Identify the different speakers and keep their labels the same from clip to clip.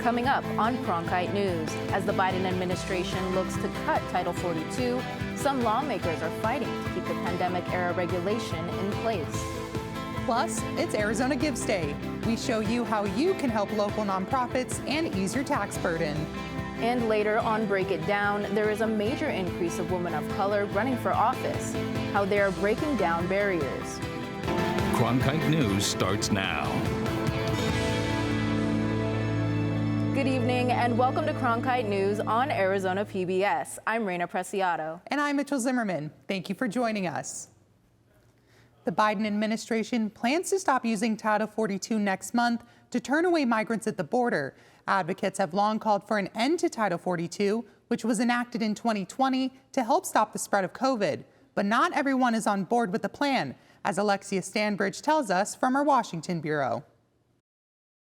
Speaker 1: Coming up on Cronkite News, as the Biden administration looks to cut Title 42, some lawmakers are fighting to keep the pandemic-era regulation in place.
Speaker 2: Plus, it's Arizona Gives Day. We show you how you can help local nonprofits and ease your tax burden.
Speaker 1: And later on Break It Down, there is a major increase of women of color running for office, how they are breaking down barriers.
Speaker 3: Cronkite News starts now.
Speaker 1: Good evening and welcome to Cronkite News on Arizona PBS. I'm Raina Preciado.
Speaker 2: And I'm Mitchell Zimmerman. Thank you for joining us. The Biden administration plans to stop using Title 42 next month to turn away migrants at the border. Advocates have long called for an end to Title 42, which was enacted in 2020 to help stop the spread of COVID. But not everyone is on board with the plan, as Alexia Stanbridge tells us from our Washington bureau.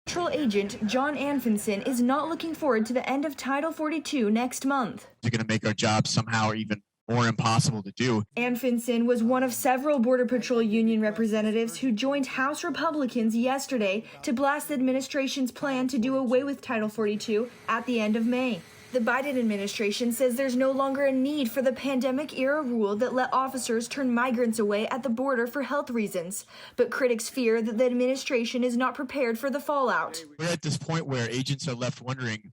Speaker 4: Patrol Agent John Anfinson is not looking forward to the end of Title 42 next month.
Speaker 5: They're going to make our jobs somehow even more impossible to do.
Speaker 4: Anfinson was one of several Border Patrol union representatives who joined House Republicans yesterday to blast the administration's plan to do away with Title 42 at the end of May. The Biden administration says there's no longer a need for the pandemic-era rule that let officers turn migrants away at the border for health reasons. But critics fear that the administration is not prepared for the fallout.
Speaker 5: We're at this point where agents are left wondering,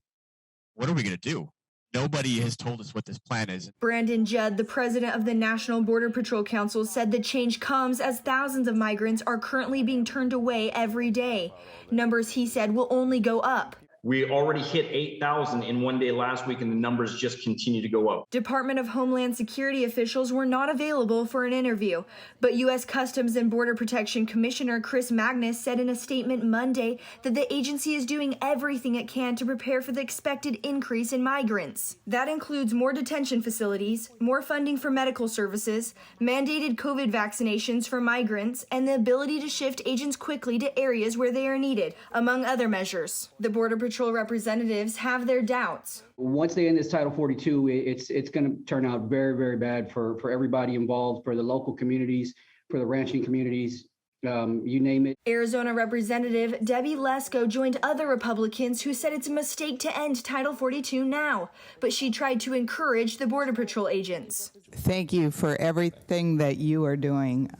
Speaker 5: what are we going to do? Nobody has told us what this plan is.
Speaker 4: Brandon Judd, the president of the National Border Patrol Council, said the change comes as thousands of migrants are currently being turned away every day. Numbers, he said, will only go up.
Speaker 6: We already hit 8,000 in one day last week, and the numbers just continue to go up.
Speaker 4: Department of Homeland Security officials were not available for an interview, but U.S. Customs and Border Protection Commissioner Chris Magnus said in a statement Monday that the agency is doing everything it can to prepare for the expected increase in migrants. That includes more detention facilities, more funding for medical services, mandated COVID vaccinations for migrants, and the ability to shift agents quickly to areas where they are needed, among other measures. The Border Patrol representatives have their doubts.
Speaker 7: Once they end this Title 42, it's going to turn out very, very bad for everybody involved, for the local communities, for the ranching communities, you name it.
Speaker 4: Arizona Representative Debbie Lesko joined other Republicans who said it's a mistake to end Title 42 now, but she tried to encourage the Border Patrol agents.
Speaker 8: Thank you for everything that you are doing.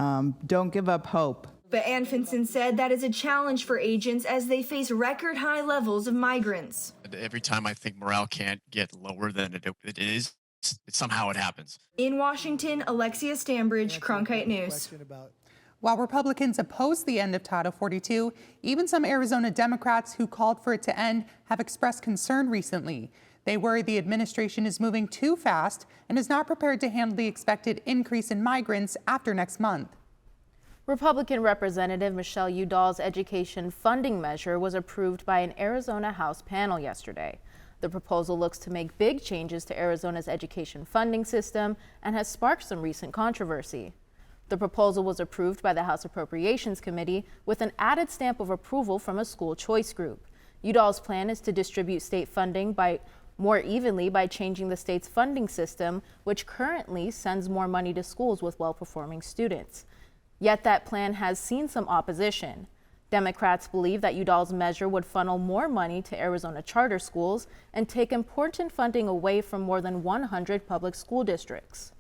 Speaker 8: Don't give up hope.
Speaker 4: But Anfinson said that is a challenge for agents as they face record high levels of migrants.
Speaker 5: Every time I think morale can't get lower than it is, somehow it happens.
Speaker 4: In Washington, Alexia Stanbridge, Cronkite News.
Speaker 2: While Republicans oppose the end of Title 42, even some Arizona Democrats who called for it to end have expressed concern recently. They worry the administration is moving too fast and is not prepared to handle the expected increase in migrants after next month.
Speaker 1: Republican Representative Michelle Udall's education funding measure was approved by an Arizona House panel yesterday. The proposal looks to make big changes to Arizona's education funding system and has sparked some recent controversy. The proposal was approved by the House Appropriations Committee with an added stamp of approval from a school choice group. Udall's plan is to distribute state funding more evenly by changing the state's funding system, which currently sends more money to schools with well-performing students. Yet that plan has seen some opposition. Democrats believe that Udall's measure would funnel more money to Arizona charter schools and take important funding away from more than 100 public school districts.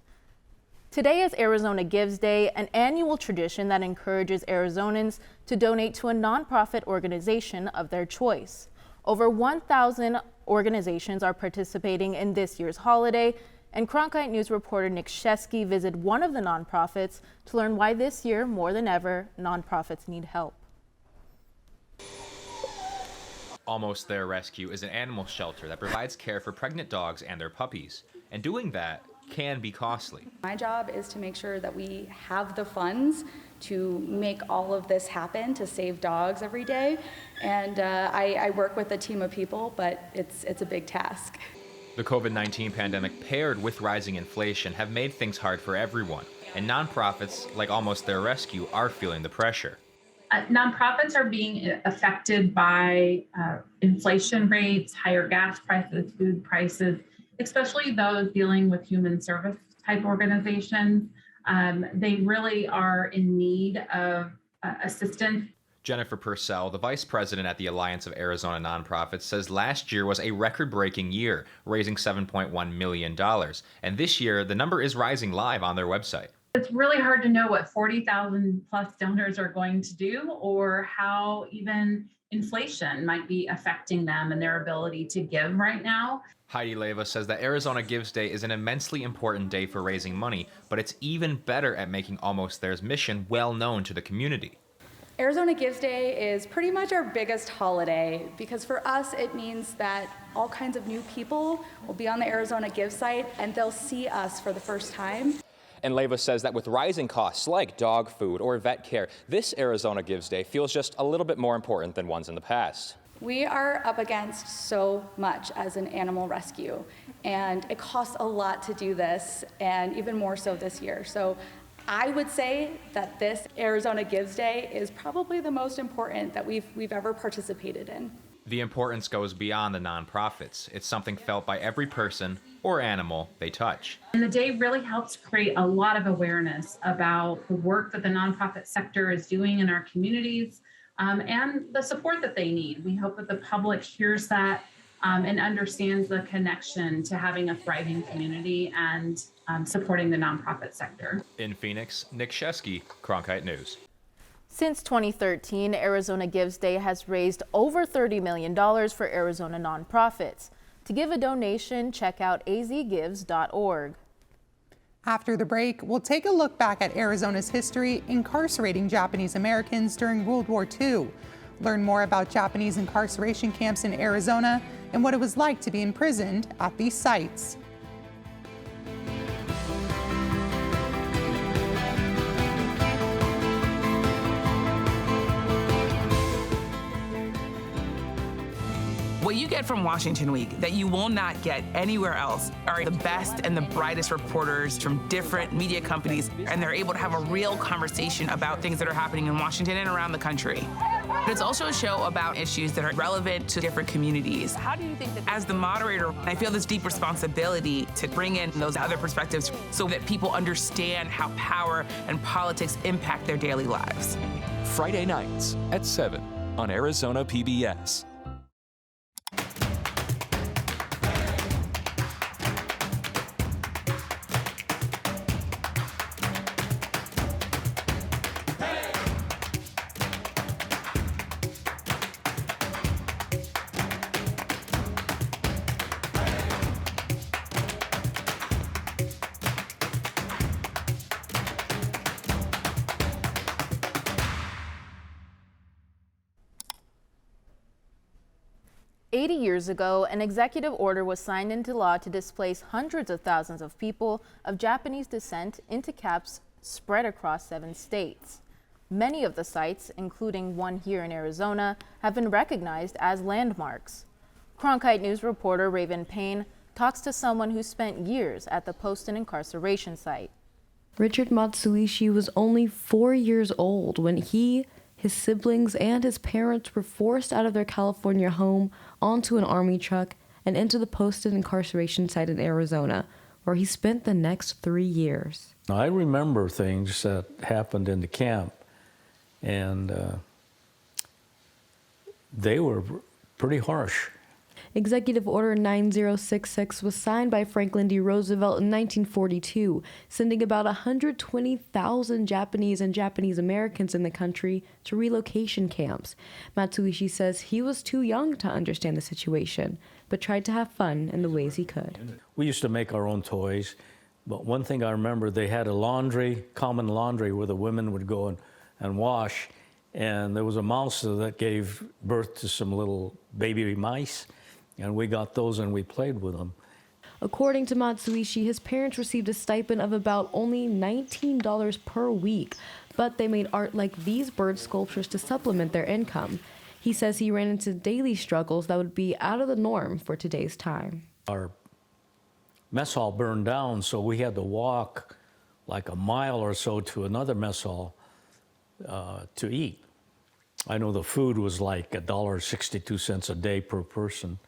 Speaker 1: Today is Arizona Gives Day, an annual tradition that encourages Arizonans to donate to a nonprofit organization of their choice. Over 1,000 organizations are participating in this year's holiday, and Cronkite News reporter Nick Shesky visited one of the nonprofits to learn why this year, more than ever, nonprofits need help.
Speaker 9: Almost There Rescue is an animal shelter that provides care for pregnant dogs and their puppies, and doing that can be costly.
Speaker 10: My job is to make sure that we have the funds to make all of this happen, to save dogs every day, and I work with a team of people, but it's a big task.
Speaker 9: The COVID-19 pandemic paired with rising inflation have made things hard for everyone, and nonprofits like Almost There Rescue are feeling the pressure.
Speaker 11: Nonprofits are being affected by inflation rates, higher gas prices, food prices, especially those dealing with human service type organizations. They really are in need of assistance.
Speaker 9: Jennifer Purcell, the vice president at the Alliance of Arizona Nonprofits, says last year was a record-breaking year, raising $7.1 million. And this year, the number is rising live on their website.
Speaker 11: It's really hard to know what 40,000 plus donors are going to do or how even inflation might be affecting them and their ability to give right now.
Speaker 9: Heidi Leyva says that Arizona Gives Day is an immensely important day for raising money, but it's even better at making Almost There's mission well known to the community.
Speaker 10: Arizona Gives Day is pretty much our biggest holiday because for us it means that all kinds of new people will be on the Arizona Give site and they'll see us for the first time.
Speaker 12: And Leyva says that with rising costs like dog food or vet care, this Arizona Gives Day feels just a little bit more important than ones in the past.
Speaker 10: We are up against so much as an animal rescue, and it costs a lot to do this, and even more so this year. So I would say that this Arizona Gives Day is probably the most important that we've ever participated in.
Speaker 9: The importance goes beyond the nonprofits. It's something felt by every person or animal they touch.
Speaker 11: And the day really helps create a lot of awareness about the work that the nonprofit sector is doing in our communities and the support that they need. We hope that the public hears that and understands the connection to having a thriving community and supporting the nonprofit sector.
Speaker 9: In Phoenix, Nick Shesky, Cronkite News.
Speaker 1: Since 2013, Arizona Gives Day has raised over $30 million for Arizona nonprofits. To give a donation, check out azgives.org.
Speaker 2: After the break, we'll take a look back at Arizona's history incarcerating Japanese Americans during World War II. Learn more about Japanese incarceration camps in Arizona and what it was like to be imprisoned at these sites.
Speaker 13: What you get from Washington Week that you will not get anywhere else are the best and the brightest reporters from different media companies, and they're able to have a real conversation about things that are happening in Washington and around the country. But it's also a show about issues that are relevant to different communities. How do you think that, as the moderator, I feel this deep responsibility to bring in those other perspectives so that people understand how power and politics impact their daily lives?
Speaker 14: Friday nights at 7 on Arizona PBS.
Speaker 1: Years ago, an executive order was signed into law to displace hundreds of thousands of people of Japanese descent into camps spread across 7 states. Many of the sites, including one here in Arizona, have been recognized as landmarks. Cronkite News reporter Raven Payne talks to someone who spent years at the Poston incarceration site.
Speaker 15: Richard Matsuishi was only 4 years old when he, his siblings, and his parents were forced out of their California home onto an army truck and into the Poston incarceration site in Arizona, where he spent the next 3 years.
Speaker 16: I remember things that happened in the camp, and they were pretty harsh.
Speaker 15: Executive Order 9066 was signed by Franklin D. Roosevelt in 1942, sending about 120,000 Japanese and Japanese Americans in the country to relocation camps. Matsuishi says he was too young to understand the situation, but tried to have fun in the ways he could.
Speaker 16: We used to make our own toys, but one thing I remember, they had a common laundry where the women would go and wash, and there was a mouse that gave birth to some little baby mice. And we got those and we played with them.
Speaker 15: According to Matsuishi, his parents received a stipend of about only $19 per week, but they made art like these bird sculptures to supplement their income. He says he ran into daily struggles that would be out of the norm for today's time.
Speaker 16: Our mess hall burned down, so we had to walk like a mile or so to another mess hall to eat. I know the food was like $1.62 a day per person,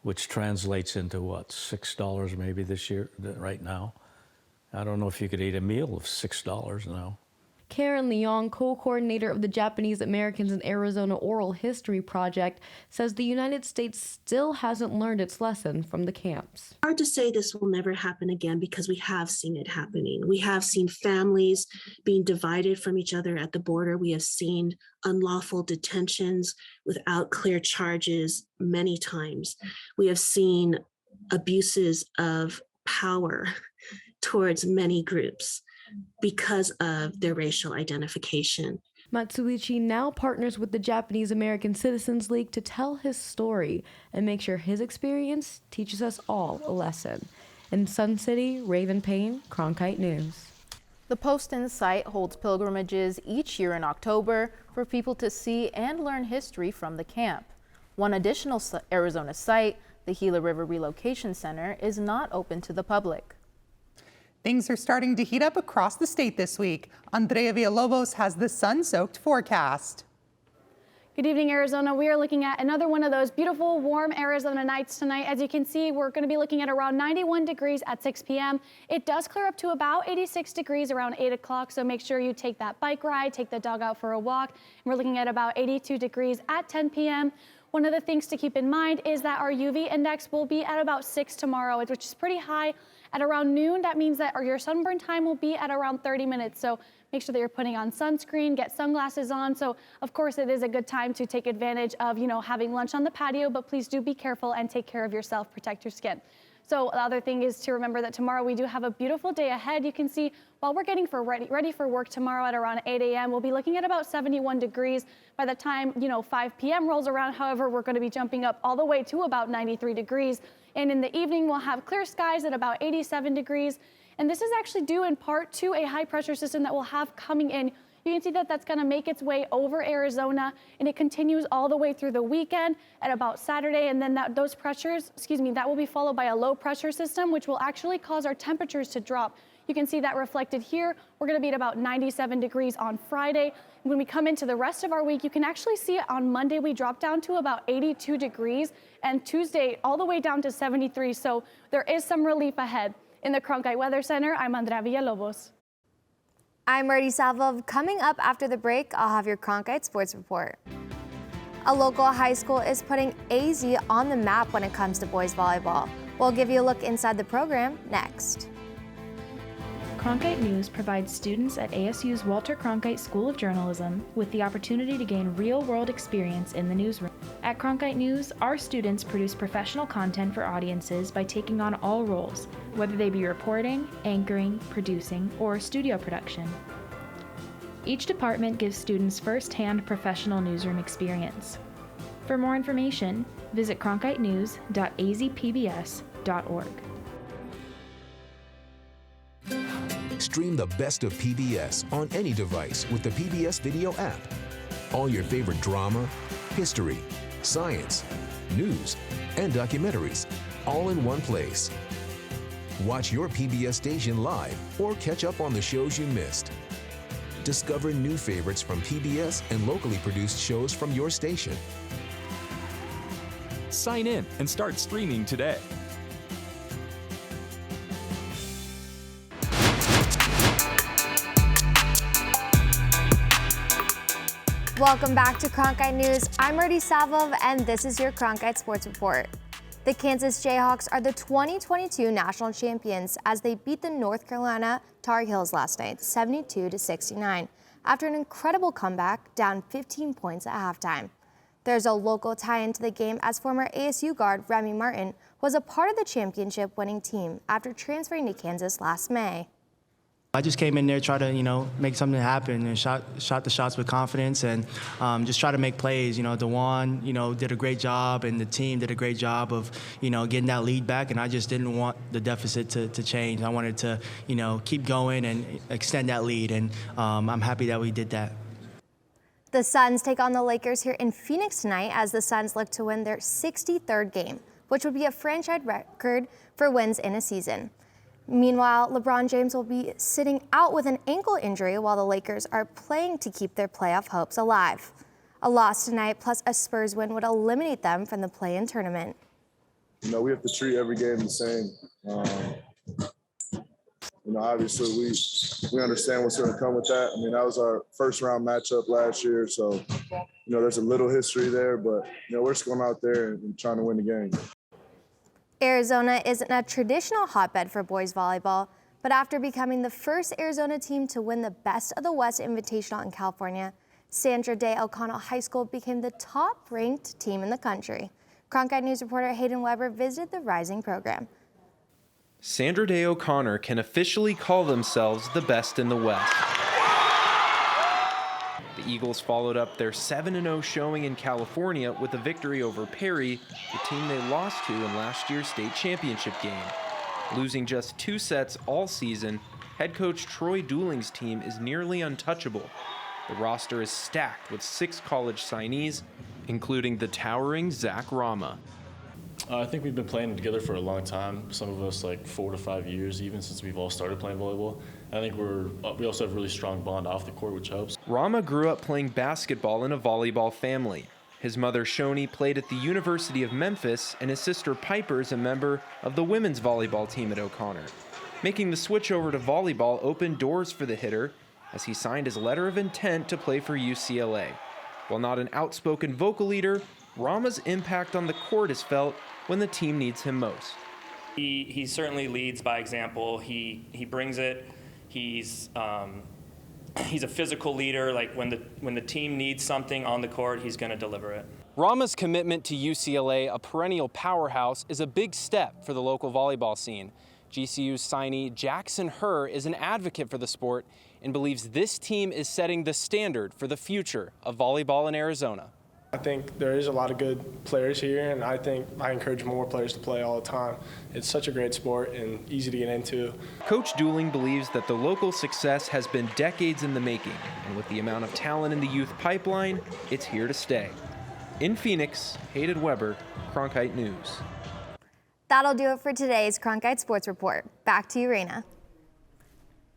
Speaker 16: which translates into what, $6 maybe this year, right now? I don't know if you could eat a meal of $6 now.
Speaker 15: Karen Leong, co-coordinator of the Japanese Americans in Arizona Oral History Project, says the United States still hasn't learned its lesson from the camps.
Speaker 17: Hard to say this will never happen again because we have seen it happening. We have seen families being divided from each other at the border. We have seen unlawful detentions without clear charges many times. We have seen abuses of power towards many groups because of their racial identification.
Speaker 15: Matsuichi now partners with the Japanese American Citizens League to tell his story and make sure his experience teaches us all a lesson. In Sun City, Raven Payne, Cronkite News.
Speaker 1: The Poston site holds pilgrimages each year in October for people to see and learn history from the camp. One additional Arizona site, the Gila River Relocation Center, is not open to the public.
Speaker 2: Things are starting to heat up across the state this week. Andrea Villalobos has the sun-soaked forecast.
Speaker 18: Good evening, Arizona. We are looking at another one of those beautiful, warm Arizona nights tonight. As you can see, we're going to be looking at around 91 degrees at 6 p.m. It does clear up to about 86 degrees around 8 o'clock, so make sure you take that bike ride, take the dog out for a walk. And we're looking at about 82 degrees at 10 p.m. One of the things to keep in mind is that our UV index will be at about 6 tomorrow, which is pretty high. At around noon, that means that your sunburn time will be at around 30 minutes. So make sure that you're putting on sunscreen, get sunglasses on. So of course it is a good time to take advantage of, having lunch on the patio, but please do be careful and take care of yourself, protect your skin. So the other thing is to remember that tomorrow we do have a beautiful day ahead. You can see while we're getting ready for work tomorrow at around 8 a.m., we'll be looking at about 71 degrees. By the time, 5 p.m. rolls around, however, we're going to be jumping up all the way to about 93 degrees. And in the evening, we'll have clear skies at about 87 degrees. And this is actually due in part to a high pressure system that we'll have coming in. You can see that that's going to make its way over Arizona, and it continues all the way through the weekend at about Saturday. And then that will be followed by a low pressure system, which will actually cause our temperatures to drop. You can see that reflected here. We're going to be at about 97 degrees on Friday. When we come into the rest of our week, you can actually see on Monday we drop down to about 82 degrees, and Tuesday all the way down to 73. So there is some relief ahead. In the Cronkite Weather Center, I'm Andrea Villalobos.
Speaker 19: I'm Marty Salvov. Coming up after the break, I'll have your Cronkite Sports Report. A local high school is putting AZ on the map when it comes to boys volleyball. We'll give you a look inside the program next.
Speaker 20: Cronkite News provides students at ASU's Walter Cronkite School of Journalism with the opportunity to gain real-world experience in the newsroom. At Cronkite News, our students produce professional content for audiences by taking on all roles, whether they be reporting, anchoring, producing, or studio production. Each department gives students first-hand professional newsroom experience. For more information, visit cronkitenews.azpbs.org.
Speaker 21: Stream the best of PBS on any device with the PBS Video app. All your favorite drama, history, science, news, and documentaries, all in one place. Watch your PBS station live or catch up on the shows you missed. Discover new favorites from PBS and locally produced shows from your station.
Speaker 14: Sign in and start streaming today.
Speaker 19: Welcome back to Cronkite News. I'm Marty Salvov, and this is your Cronkite Sports Report. The Kansas Jayhawks are the 2022 national champions as they beat the North Carolina Tar Heels last night, 72-69, after an incredible comeback, down 15 points at halftime. There's a local tie into the game as former ASU guard Remy Martin was a part of the championship-winning team after transferring to Kansas last May.
Speaker 22: I just came in there, try to, make something happen and shot the shots with confidence and just try to make plays. DeJuan, did a great job and the team did a great job of, getting that lead back, and I just didn't want the deficit to change. I wanted to, keep going and extend that lead, and I'm happy that we did that.
Speaker 19: The Suns take on the Lakers here in Phoenix tonight as the Suns look to win their 63rd game, which would be a franchise record for wins in a season. Meanwhile, LeBron James will be sitting out with an ankle injury while the Lakers are playing to keep their playoff hopes alive. A loss tonight plus a Spurs win would eliminate them from the play-in tournament.
Speaker 23: We have to treat every game the same.
Speaker 3: obviously we understand what's going to come with that. I mean, that was our first round matchup last year, so there's a little history there, but we're just going out there and trying to win the game.
Speaker 19: Arizona isn't a traditional hotbed for boys volleyball, but after becoming the first Arizona team to win the Best of the West Invitational in California, Sandra Day O'Connell High School became the top-ranked team in the country. Cronkite News reporter Hayden Weber visited the Rising program.
Speaker 6: Sandra Day O'Connor can officially call themselves the best in the West. The Eagles followed up their 7-0 showing in California with a victory over Perry, the team they lost to in last year's state championship game. Losing just 2 sets all season, head coach Troy Dooling's team is nearly untouchable. The roster is stacked with 6 college signees, including the towering Zach Rama.
Speaker 23: I think we've been playing together for a long time. Some of us like 4 to 5 years, even since we've all started playing volleyball. I think we also have a really strong bond off the court, which helps.
Speaker 6: Rama grew up playing basketball in a volleyball family. His mother Shoni played at the University of Memphis, and his sister Piper is a member of the women's volleyball team at O'Connor. Making the switch over to volleyball opened doors for the hitter as he signed his letter of intent to play for UCLA. While not an outspoken vocal leader, Rama's impact on the court is felt when the team needs him most.
Speaker 24: He certainly leads by example. He brings it. He's a physical leader. Like when the team needs something on the court, he's going to deliver it.
Speaker 6: Rama's commitment to UCLA, a perennial powerhouse, is a big step for the local volleyball scene. GCU's signee Jackson Herr is an advocate for the sport and believes this team is setting the standard for the future of volleyball in Arizona.
Speaker 25: I think there is a lot of good players here, and I think I encourage more players to play all the time. It's such a great sport and easy to get into.
Speaker 6: Coach Dooling believes that the local success has been decades in the making, and with the amount of talent in the youth pipeline, it's here to stay. In Phoenix, Hayden Weber, Cronkite News.
Speaker 19: That'll do it for today's Cronkite Sports Report. Back to you, Raina.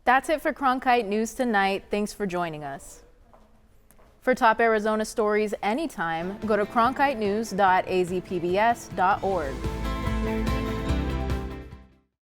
Speaker 1: That's it for Cronkite News tonight. Thanks for joining us. For top Arizona stories anytime, go to cronkitenews.azpbs.org.